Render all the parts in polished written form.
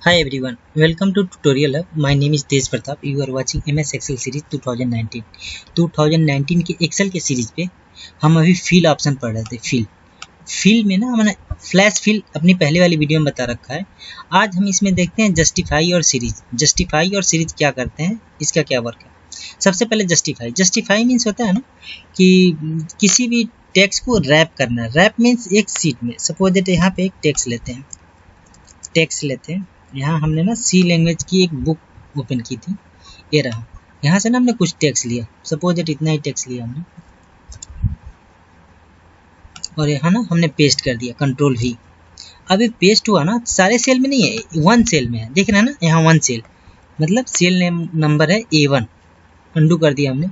Hi everyone, welcome to Tutorial Hub. My name is Tej Pratap. You are watching MS Excel Series 2019. 2019 के Excel के series पे हम अभी fill option पढ़ रहे थे। फिल में ना हमने फ्लैश फिल अपनी पहले वाली वीडियो में बता रखा है। आज हम इसमें देखते हैं जस्टिफाई और सीरीज। जस्टिफाई और सीरीज क्या करते हैं, इसका क्या वर्क है। सबसे पहले जस्टिफाई मीन्स होता है ना कि किसी भी टेक्स्ट को रैप करना। रैप मीन्स एक सीट में, सपोज दैट यहाँ पे एक टेक्स्ट लेते हैं। यहाँ हमने ना सी लैंग्वेज की एक बुक ओपन की थी, ये रहा। यहाँ से ना हमने कुछ टेक्स्ट लिया, सपोज दैट इतना ही टेक्स्ट लिया हमने, और यहाँ ना हमने पेस्ट कर दिया, कंट्रोल V। अब ये पेस्ट हुआ ना, सारे सेल में नहीं है, वन सेल में है, देख रहे हैं ना, यहाँ वन सेल मतलब सेल नेम नंबर है A1। अंडू कर दिया हमने।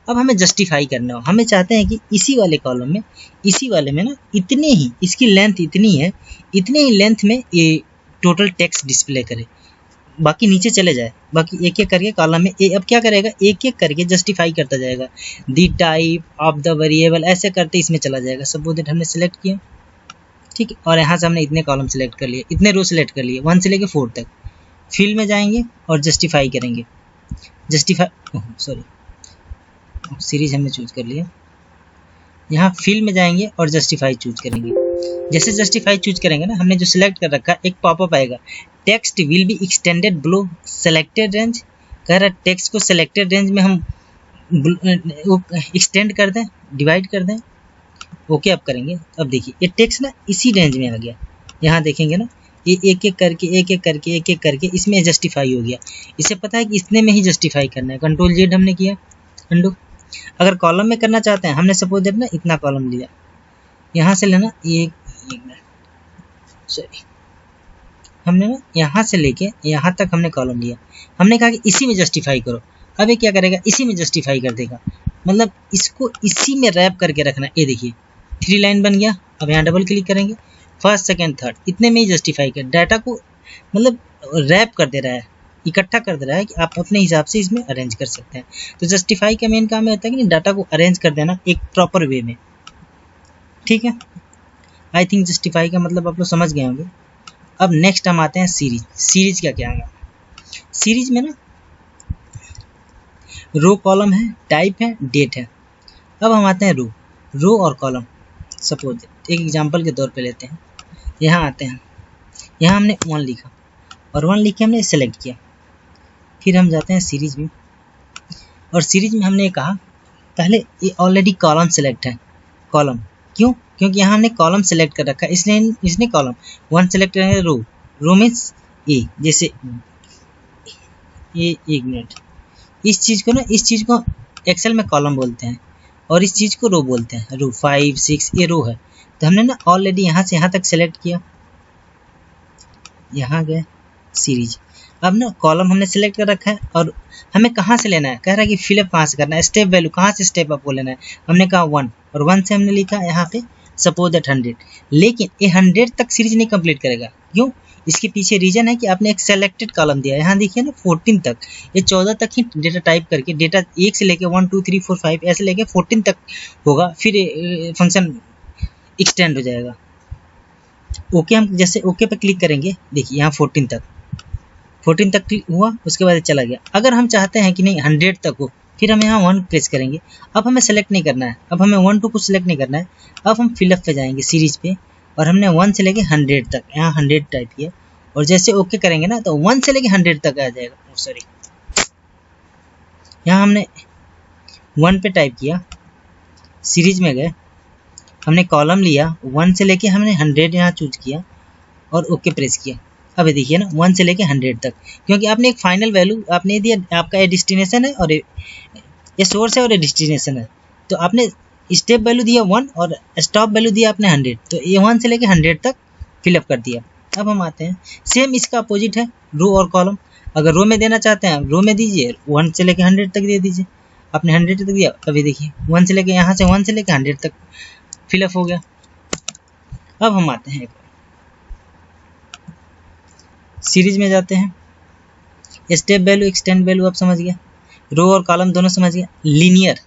अब हमें जस्टिफाई करना हो, हमें चाहते हैं कि इसी वाले में ना इतने ही, इसकी लेंथ इतनी है, इतने ही लेंथ में ये टोटल टेक्स्ट डिस्प्ले करे, बाकी नीचे चले जाए, बाकी एक एक करके कॉलम में अब क्या करेगा, एक एक करके जस्टिफाई करता जाएगा। दी टाइप ऑफ द वेरिएबल ऐसे करते इसमें चला जाएगा। सपोज दैट हमने सेलेक्ट किया, ठीक है, और यहाँ से हमने इतने कॉलम सेलेक्ट कर लिए, इतने रो सेलेक्ट कर लिए, 1 से लेके 4 तक। फिल में जाएंगे और जस्टिफाई करेंगे। सीरीज हमने चूज कर लिया। यहाँ फिल में जाएंगे और जस्टिफाई चूज करेंगे। जैसे जस्टिफाई चूज करेंगे ना, हमने जो सिलेक्ट कर रखा है, एक पॉपअप आएगा, text will be extended below selected range. कह रहा है टेक्स्ट को सेलेक्टेड रेंज में हम एक्सटेंड कर दें, डिवाइड कर दें। ओके अब करेंगे। अब देखिए ये टेक्स्ट ना इसी रेंज में आ गया। यहाँ देखेंगे ना, ये एक एक करके इसमें जस्टिफाई हो गया। इसे पता है कि इतने में ही जस्टिफाई करना है। कंट्रोल Z हमने किया, अंडू। अगर कॉलम में करना चाहते हैं, हमने सपोज दैट ना इतना कॉलम लिया, यहाँ से लेना हमने ना यहाँ से लेके यहाँ तक हमने कॉलम लिया। हमने कहा कि इसी में जस्टिफाई करो। अब ये क्या करेगा, इसी में जस्टिफाई कर देगा, मतलब इसको इसी में रैप करके रखना। ये देखिए 3 लाइन बन गया। अब यहाँ डबल क्लिक करेंगे, फर्स्ट सेकंड थर्ड इतने में ही जस्टिफाई कर, डाटा को मतलब रैप कर दे रहा है, इकट्ठा कर दे रहा है कि आप अपने हिसाब से इसमें अरेंज कर सकते हैं। तो जस्टिफाई का मेन काम होता है कि डाटा को अरेंज कर देना एक प्रॉपर वे में, ठीक है। आई थिंक जस्टिफाई का मतलब आप लोग समझ गए होंगे। अब नेक्स्ट हम आते हैं सीरीज। सीरीज क्या है, सीरीज में ना रो कॉलम है, टाइप है, डेट है। अब हम आते हैं रो और कॉलम। सपोज एक एग्जांपल के तौर पे लेते हैं, यहाँ आते हैं, यहाँ हमने 1 लिखा और 1 लिख के हमने सेलेक्ट किया। फिर हम जाते हैं सीरीज में, और सीरीज में हमने कहा पहले ये ऑलरेडी कॉलम सेलेक्ट है। कॉलम क्योंकि यहाँ हमने कॉलम सेलेक्ट कर रखा है, इसलिए इसने कॉलम 1 सेलेक्ट करेंगे। रो मीन्स ए, जैसे ये 1 मिनट, इस चीज़ को एक्सेल में कॉलम बोलते हैं और इस चीज़ को रो बोलते हैं। रो 5 6 ये रो है। तो हमने ना ऑलरेडी यहाँ से यहाँ तक सेलेक्ट किया, यहाँ गए सीरीज। अब ना कॉलम हमने सेलेक्ट कर रखा है और हमें कहाँ से लेना है, कह रहा है कि फिलअप कहाँ से करना है, स्टेप वैल्यू कहाँ से स्टेप अप को लेना है। हमने कहा 1 और 1 से हमने लिखा यहाँ पे सपोज दैट 100। लेकिन ये 100 तक सीरीज नहीं कंप्लीट करेगा। क्यों? इसके पीछे रीजन है कि आपने एक सेलेक्टेड कॉलम दिया। यहाँ देखिए ना 14 तक, ये 14 तक ही डेटा टाइप करके, डेटा 1 से लेके 1 2 3 4 5 ऐसे लेके 14 तक होगा, फिर फंक्शन एक्सटेंड हो जाएगा। ओके, हम जैसे ओके पे क्लिक करेंगे, देखिए यहाँ 14 तक क्लिक हुआ, उसके बाद चला गया। अगर हम चाहते हैं कि नहीं 100 तक हो, फिर हम यहाँ 1 प्रेस करेंगे। अब हमें सेलेक्ट नहीं करना है, अब हमें 1 2 कुछ सेलेक्ट नहीं करना है। अब हम फिलअप पे जाएंगे सीरीज पे, और हमने 1 से लेके 100 तक, यहाँ 100 टाइप किया, और जैसे ओके करेंगे ना तो 1 से लेके 100 तक आ जाएगा। सॉरी, यहाँ हमने 1 पे टाइप किया, सीरीज में गए, हमने कॉलम लिया, 1 से लेके हमने 100 यहाँ चूज किया और ओके प्रेस किया। अब देखिए ना 1 से लेके 100 तक, क्योंकि आपने एक फाइनल वैल्यू आपने दिया, आपका ये डेस्टिनेशन है और ये सोर्स है और ये डेस्टिनेशन है। तो आपने स्टेप वैल्यू दिया 1 और स्टॉप वैल्यू दिया आपने 100, तो ये 1 से लेके 100 तक फिलअप कर दिया। अब हम आते हैं, सेम इसका अपोजिट है रो और कॉलम। अगर रो में देना चाहते हैं, रो में दीजिए, 1 से लेके 100 तक दे दीजिए। आपने 100 तक दिया, अभी देखिए 1 से लेके यहाँ से 1 से लेके 100 तक फिलअप हो गया। अब हम आते हैं सीरीज में जाते हैं, स्टेप वैल्यू एक्सटेंड वैल्यू आप समझ गया, रो और कॉलम दोनों समझ गया। लीनियर,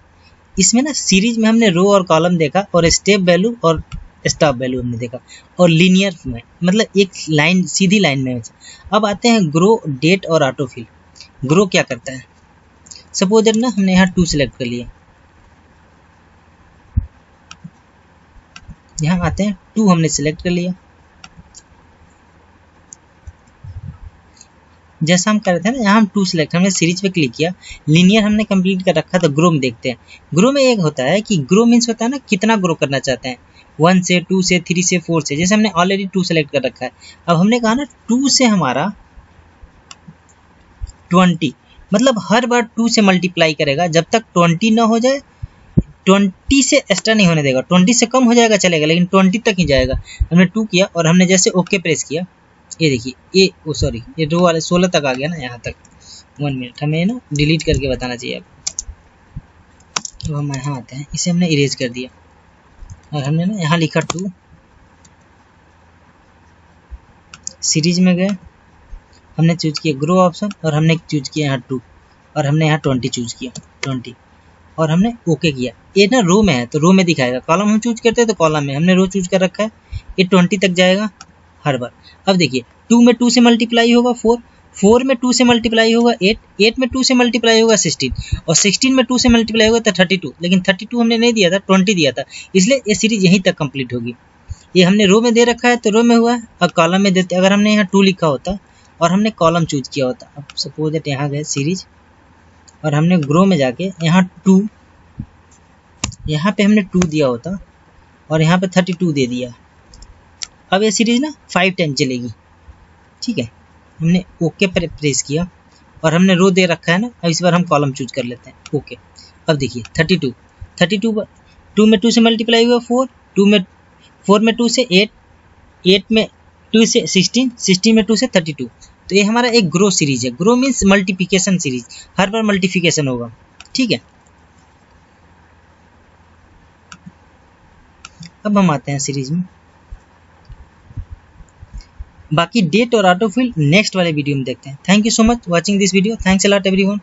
इसमें ना सीरीज में हमने रो और कॉलम देखा और स्टेप वैल्यू और स्टॉप वैल्यू हमने देखा, और लीनियर में मतलब एक लाइन सीधी लाइन में। अब आते हैं ग्रो, डेट और ऑटोफिल। ग्रो क्या करता है, सपोज दैट ना हमने यहाँ 2 सेलेक्ट कर लिया, यहाँ आते हैं 2 हमने सिलेक्ट कर लिया, जैसा हम कर रहे थे ना, यहाँ हम 2 सिलेक्ट, हमने सीरीज पे क्लिक किया, लीनियर हमने कंप्लीट कर रखा, तो ग्रो में देखते हैं। ग्रो में एक होता है कि ग्रो मीन्स होता है ना कितना ग्रो करना चाहते हैं, 1 से 2 से 3 से 4 से, जैसे हमने ऑलरेडी 2 सेलेक्ट कर रखा है। अब हमने कहा ना 2 से हमारा 20, मतलब हर बार 2 से मल्टीप्लाई करेगा जब तक 20 ना हो जाए, 20 से एक्स्ट्रा नहीं होने देगा, 20 से कम हो जाएगा चलेगा, लेकिन 20 तक ही जाएगा। हमने 2 किया और हमने जैसे ओके प्रेस किया, ये देखिए ये सॉरी ये रो वाले 16 तक आ गया ना, यहाँ तक। 1 मिनट, हमें ना डिलीट करके बताना चाहिए आपको। तो हम यहाँ आते हैं, इसे हमने इरेज कर दिया और हमने ना यहाँ लिखा 2, सीरीज में गए, हमने चूज किया ग्रो ऑप्शन और हमने चूज किया यहाँ 2 और हमने यहाँ 20 चूज किया, 20 और हमने ओके किया। ये ना रो में है तो रो में दिखाएगा, कॉलम हम चूज करते हैं तो कॉलम में, हमने रो चूज कर रखा है, ये 20 तक जाएगा हर बार। अब देखिए 2 में 2 से मल्टीप्लाई होगा 4, 4 में 2 से मल्टीप्लाई होगा 8, 8 में 2 से मल्टीप्लाई होगा 16 और 16 में 2 से मल्टीप्लाई होगा तो 32, लेकिन 32 हमने नहीं दिया था, 20 दिया था, इसलिए ये सीरीज यहीं तक कंप्लीट होगी। ये हमने रो में दे रखा है तो रो में हुआ है। अब कॉलम में देते, अगर हमने यहाँ 2 लिखा होता और हमने कॉलम चूज किया होता, अब सपोज दैट यहाँ गए सीरीज और हमने ग्रो में जाके यहाँ 2, यहाँ पे हमने 2 दिया होता और यहाँ पे 32 दे दिया, अब ये सीरीज ना 5 टाइम चलेगी। ठीक है, हमने ओके पर प्रेस किया और हमने रो दे रखा है ना, अब इस बार हम कॉलम चूज कर लेते हैं ओके। अब देखिए 32, 2 में 2 से मल्टीप्लाई हुआ 4, 4 में 2 से 8, 8 में 2 से 16, 16 में 2 से 32, तो ये हमारा एक ग्रो सीरीज है। ग्रो मीन्स मल्टीप्लिकेशन सीरीज, हर बार मल्टीप्लिकेशन होगा। ठीक है, अब हम आते हैं सीरीज में, बाकी डेट और ऑटोफिल नेक्स्ट वाले वीडियो में देखते हैं। Thank you so much watching this video, thanks a lot everyone.